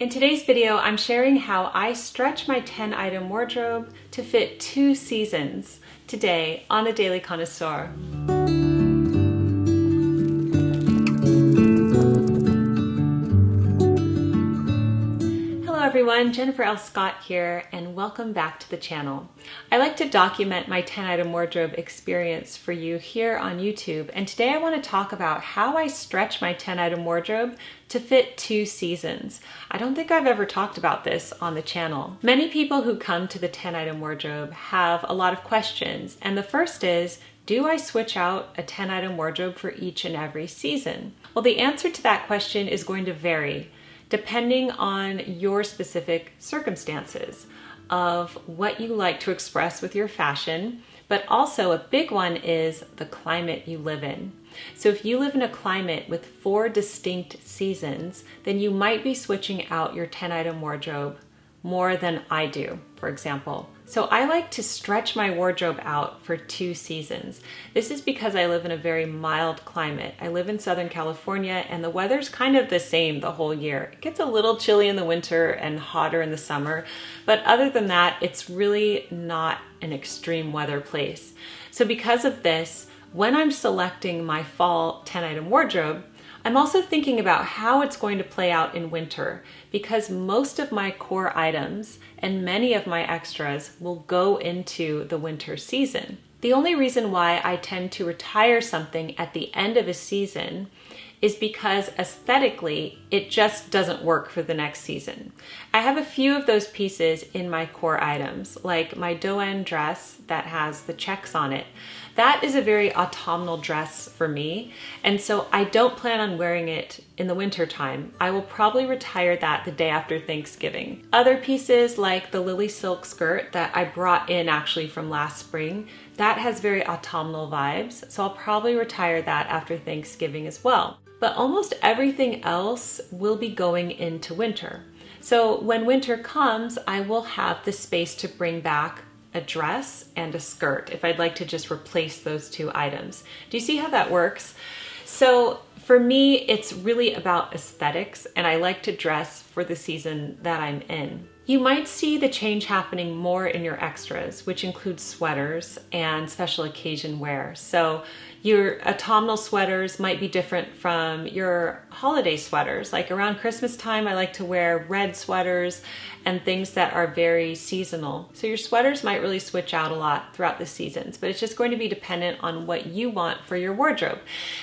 In today's video, I'm sharing how I stretch my 10-item wardrobe to fit 2 seasons today on the Daily Connoisseur. Hello everyone, Jennifer L. Scott here, and welcome back to the channel. I like to document my 10-item wardrobe experience for you here on YouTube, and today I want to talk about how I stretch my 10-item wardrobe to fit 2 seasons. I don't think I've ever talked about this on the channel. Many people who come to the 10-item wardrobe have a lot of questions, and the first is, do I switch out a 10-item wardrobe for each and every season? Well, the answer to that question is going to vary depending on your specific circumstances of what you like to express with your fashion, but also a big one is the climate you live in. So if you live in a climate with 4 distinct seasons, then you might be switching out your 10-item wardrobe more than I do, for example. So I like to stretch my wardrobe out for 2 seasons. This is because I live in a very mild climate. I live in Southern California and the weather's kind of the same the whole year. It gets a little chilly in the winter and hotter in the summer, but other than that, it's really not an extreme weather place. So because of this, when I'm selecting my fall 10-item wardrobe, I'm also thinking about how it's going to play out in winter because most of my core items and many of my extras will go into the winter season. The only reason why I tend to retire something at the end of a season is because aesthetically, it just doesn't work for the next season. I have a few of those pieces in my core items, like my Doan dress that has the checks on it. That is a very autumnal dress for me, and so I don't plan on wearing it in the winter time. I will probably retire that the day after Thanksgiving. Other pieces like the Lily silk skirt that I brought in actually from last spring, that has very autumnal vibes, so I'll probably retire that after Thanksgiving as well. But almost everything else will be going into winter. So when winter comes, I will have the space to bring back a dress and a skirt if I'd like to just replace those 2 items. Do you see how that works? So for me, it's really about aesthetics, and I like to dress for the season that I'm in. You might see the change happening more in your extras, which includes sweaters and special occasion wear. So your autumnal sweaters might be different from your holiday sweaters. Like around Christmas time, I like to wear red sweaters and things that are very seasonal. So your sweaters might really switch out a lot throughout the seasons, but it's just going to be dependent on what you want for your wardrobe.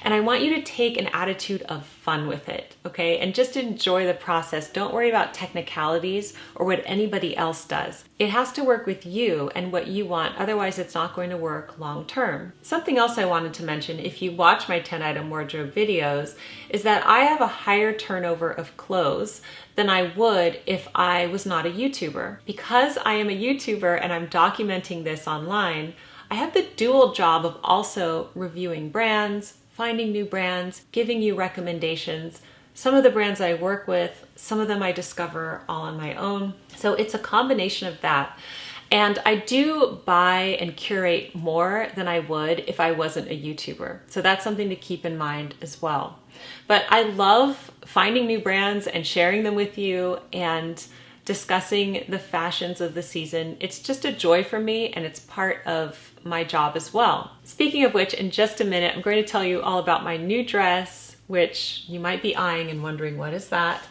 And I want you to take an attitude of fun with it, okay? And just enjoy the process. Don't worry about technicalities or what anybody else does. It has to work with you and what you want, otherwise it's not going to work long term. Something else I wanted to mention, if you watch my 10-item wardrobe videos, is that I have a higher turnover of clothes than I would if I was not a YouTuber. Because I am a YouTuber and I'm documenting this online, I have the dual job of also reviewing brands, finding new brands, giving you recommendations. Some of the brands I work with, some of them I discover all on my own. So it's a combination of that. And I do buy and curate more than I would if I wasn't a YouTuber. So that's something to keep in mind as well. But I love finding new brands and sharing them with you and discussing the fashions of the season. It's just a joy for me, and it's part of my job as well. Speaking of which, in just a minute, I'm going to tell you all about my new dress, which you might be eyeing and wondering, what is that?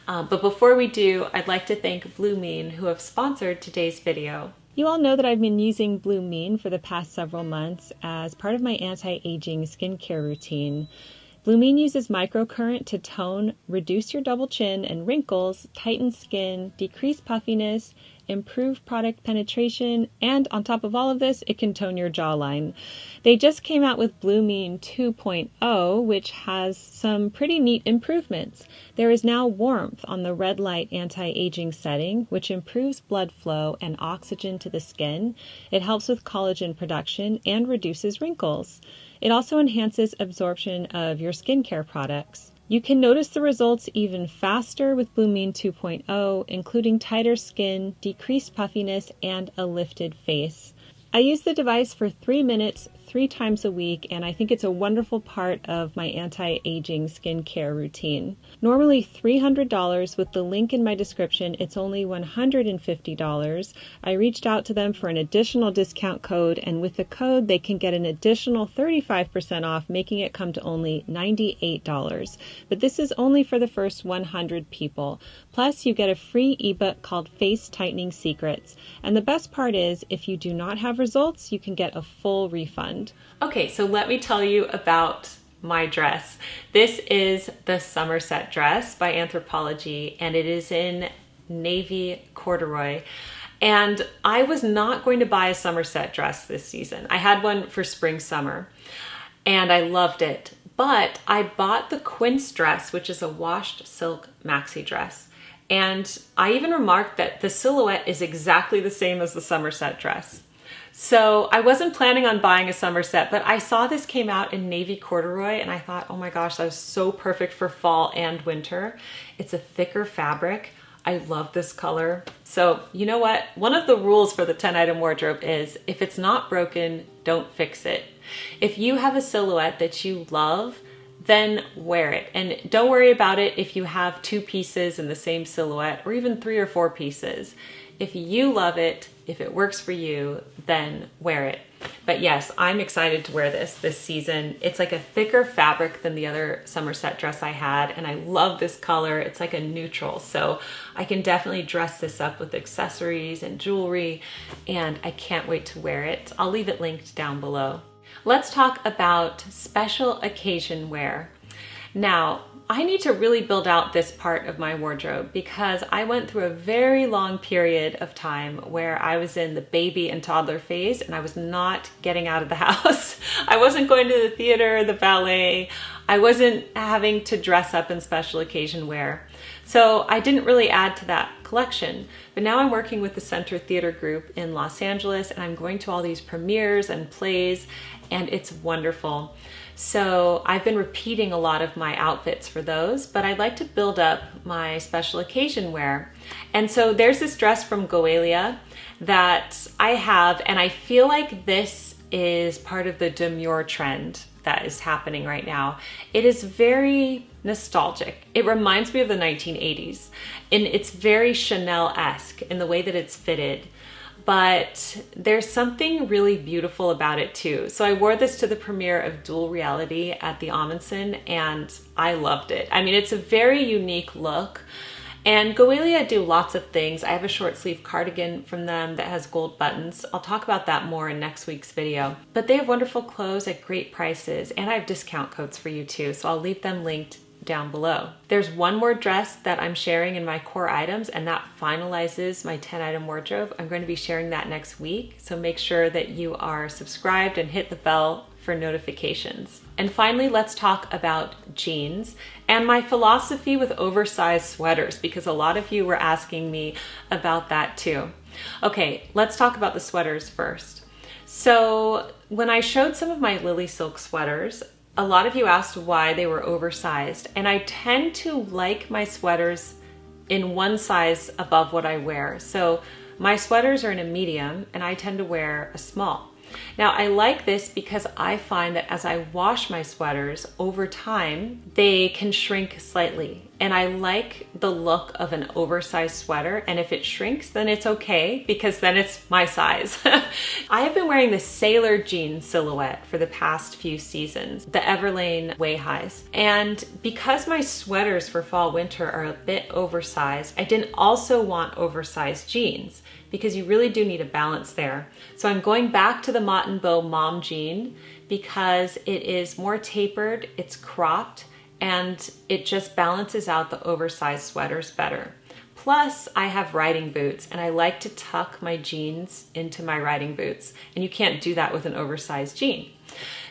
But before we do, I'd like to thank Blumene, who have sponsored today's video. You all know that I've been using Blumene for the past several months as part of my anti-aging skincare routine. Blumene uses microcurrent to tone, reduce your double chin and wrinkles, tighten skin, decrease puffiness, improve product penetration, and on top of all of this, it can tone your jawline. They just came out with Blumene 2.0, which has some pretty neat improvements. There is now warmth on the red light anti-aging setting, which improves blood flow and oxygen to the skin. It helps with collagen production and reduces wrinkles. It also enhances absorption of your skincare products. You can notice the results even faster with Blumene 2.0, including tighter skin, decreased puffiness, and a lifted face. I used the device for 3 minutes 3 times a week, and I think it's a wonderful part of my anti-aging skincare routine. Normally $300. With the link in my description, it's only $150. I reached out to them for an additional discount code, and with the code they can get an additional 35% off, making it come to only $98. But this is only for the first 100 people. Plus, you get a free ebook called Face Tightening Secrets. And the best part is, if you do not have results, you can get a full refund. Okay, so let me tell you about my dress. This is the Somerset dress by Anthropologie, and it is in navy corduroy. And I was not going to buy a Somerset dress this season. I had one for spring, summer, and I loved it. But I bought the Quince dress, which is a washed silk maxi dress. And I even remarked that the silhouette is exactly the same as the Somerset dress. So I wasn't planning on buying a Somerset, but I saw this came out in navy corduroy and I thought, oh my gosh, that was so perfect for fall and winter. It's a thicker fabric. I love this color. So you know what? One of the rules for the 10-item wardrobe is if it's not broken, don't fix it. If you have a silhouette that you love, then wear it. And don't worry about it if you have 2 pieces in the same silhouette or even 3 or 4 pieces. If you love it, if it works for you, then wear it. But yes, I'm excited to wear this season. It's like a thicker fabric than the other Somerset dress I had, and I love this color. It's like a neutral, so I can definitely dress this up with accessories and jewelry, and I can't wait to wear it. I'll leave it linked down below. Let's talk about special occasion wear. Now, I need to really build out this part of my wardrobe because I went through a very long period of time where I was in the baby and toddler phase and I was not getting out of the house. I wasn't going to the theater, the ballet. I wasn't having to dress up in special occasion wear. So I didn't really add to that collection. But now I'm working with the Center Theater Group in Los Angeles and I'm going to all these premieres and plays, and it's wonderful. So I've been repeating a lot of my outfits for those, but I'd like to build up my special occasion wear. And so there's this dress from GOELIA that I have, and I feel like this is part of the demure trend that is happening right now. It is very nostalgic. It reminds me of the 1980s, and it's very Chanel-esque in the way that it's fitted. But there's something really beautiful about it too. So I wore this to the premiere of Dual Reality at the Amundsen and I loved it. I mean, it's a very unique look. And GOELIA do lots of things. I have a short sleeve cardigan from them that has gold buttons. I'll talk about that more in next week's video. But they have wonderful clothes at great prices, and I have discount codes for you too, so I'll leave them linked down below. There's one more dress that I'm sharing in my core items, and that finalizes my 10-item wardrobe. I'm going to be sharing that next week, so make sure that you are subscribed and hit the bell for notifications. And finally, let's talk about jeans and my philosophy with oversized sweaters, because a lot of you were asking me about that too. Okay, let's talk about the sweaters first. So when I showed some of my Lily Silk sweaters, a lot of you asked why they were oversized, and I tend to like my sweaters in one size above what I wear. So my sweaters are in a medium and I tend to wear a small. Now I like this because I find that as I wash my sweaters over time, they can shrink slightly. And I like the look of an oversized sweater, and if it shrinks, then it's okay because then it's my size. I have been wearing the sailor jean silhouette for the past few seasons, the Everlane way highs. And because my sweaters for fall winter are a bit oversized, I didn't also want oversized jeans because you really do need a balance there. So I'm going back to the Mott & Bow mom jean because it is more tapered, it's cropped, and it just balances out the oversized sweaters better. Plus, I have riding boots, and I like to tuck my jeans into my riding boots, and you can't do that with an oversized jean.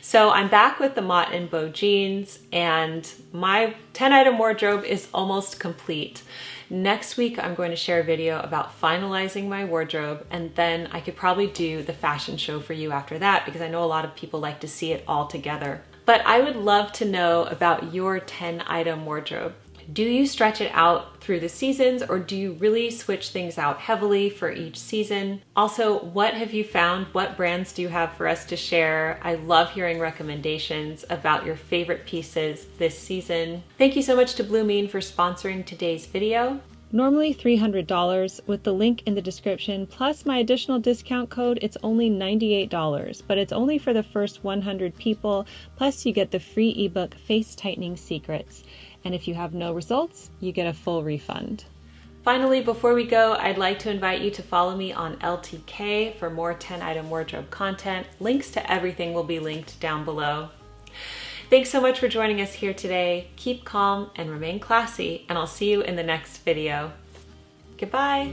So I'm back with the Mott & Bow jeans, and my 10-item wardrobe is almost complete. Next week, I'm going to share a video about finalizing my wardrobe, and then I could probably do the fashion show for you after that because I know a lot of people like to see it all together. But I would love to know about your 10-item wardrobe. Do you stretch it out through the seasons, or do you really switch things out heavily for each season? Also, what have you found? What brands do you have for us to share? I love hearing recommendations about your favorite pieces this season. Thank you so much to Blumene for sponsoring today's video. Normally $300. With the link in the description plus my additional discount code, it's only $98, but it's only for the first 100 people, plus you get the free ebook Face Tightening Secrets. And if you have no results, you get a full refund. Finally, before we go, I'd like to invite you to follow me on LTK for more 10-item wardrobe content. Links to everything will be linked down below. Thanks so much for joining us here today. Keep calm and remain classy, and I'll see you in the next video. Goodbye.